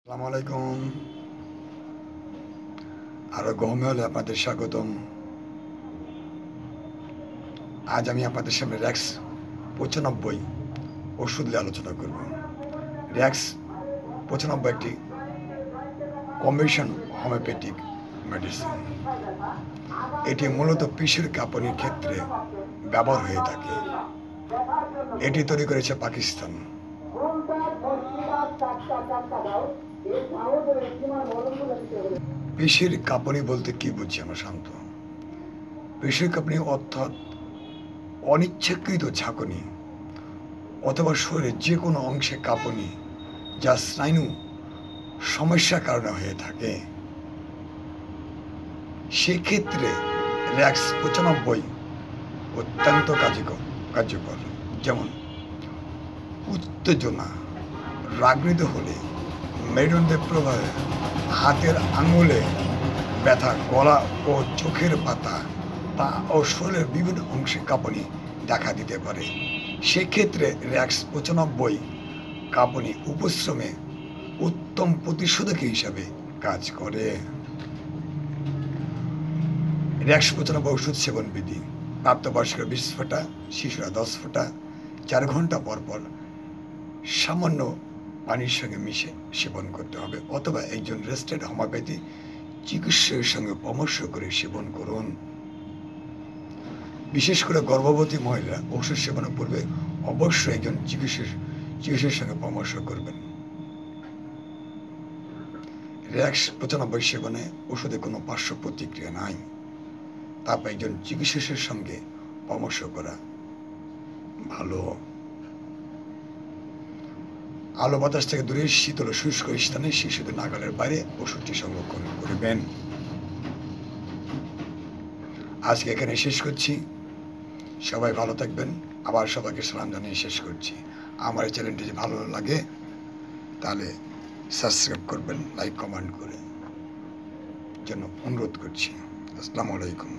আসসালামু আলাইকুম। আরো গহমে হলে আপনাদের স্বাগতম। আজ আমি আপনাদের সামনে র্যাক্স 95 ওষুধ নিয়ে আলোচনা করব। র্যাক্স 95 একটি কম্বিনেশন হোমিওপ্যাথিক মেডিসিন। এটি মূলত পিসের কাঁপুনির ক্ষেত্রে ব্যবহার হয়ে থাকে। এটি তৈরি করেছে পাকিস্তান। পিসের কাঁপুনি বলতে কি বুঝি আমরা শান্ত? পিসের কাঁপুনি অর্থাৎ অনিচ্ছাকৃত ঝাঁকুনি অথবা শরীরের যে কোনো অংশে কাঁপুনি যা স্নায়ু সমস্যার কারণে হয়ে থাকে। সেক্ষেত্রে র্যাক্স 95 অত্যন্ত কার্যকর। যেমন উত্তেজনা, রাগৃত হলে, মেরুদণ্ডের প্রভাবে, হাতের আঙুলে ব্যথা, গলা ও চোখের পাতা, পা ও শরীরের বিভিন্ন অংশে কাঁপুনি দেখা দিতে পারে। সেক্ষেত্রে র্যাক্স 95 কাঁপুনি উপশ্রমে উত্তম প্রতিষেধক হিসাবে কাজ করে। র্যাক্স 95 ওষুধ সেবন বিধি: প্রাপ্তবয়স্করা 20 ফোঁটা, শিশুরা 10 ফোঁটা 4 ঘন্টা পর পর সামান্য পানির সঙ্গে মিশে সেবন করতে হবে, অথবা একজন রেজিস্টার্ড হোমিওপ্যাথি চিকিৎসকের সঙ্গে পরামর্শ করে সেবন করুন। বিশেষ করে গর্ভবতী মহিলা ওষুধ সেবনের পূর্বে অবশ্যই একজন চিকিৎসকের সঙ্গে পরামর্শ করবেন। র্যাক্স 95 সেবনে ওষুধে কোনো পার্শ্ব প্রতিক্রিয়া নাই, তারপর একজন চিকিৎসকের সঙ্গে পরামর্শ করা ভালো। আলো বাতাস থেকে দূরে শীতল ও শুষ্ক স্থানে শিশুদের নাগালের বাইরে ওষুধটি সংরক্ষণ করবেন। আজকে এখানে শেষ করছি। সবাই ভালো থাকবেন। আবার সবাইকে সালাম জানিয়ে শেষ করছি। আমার এই চ্যানেলটি যদি ভালো লাগে তাহলে সাবস্ক্রাইব করবেন, লাইক কমেন্ট করে জন্য অনুরোধ করছি। আসসালামু আলাইকুম।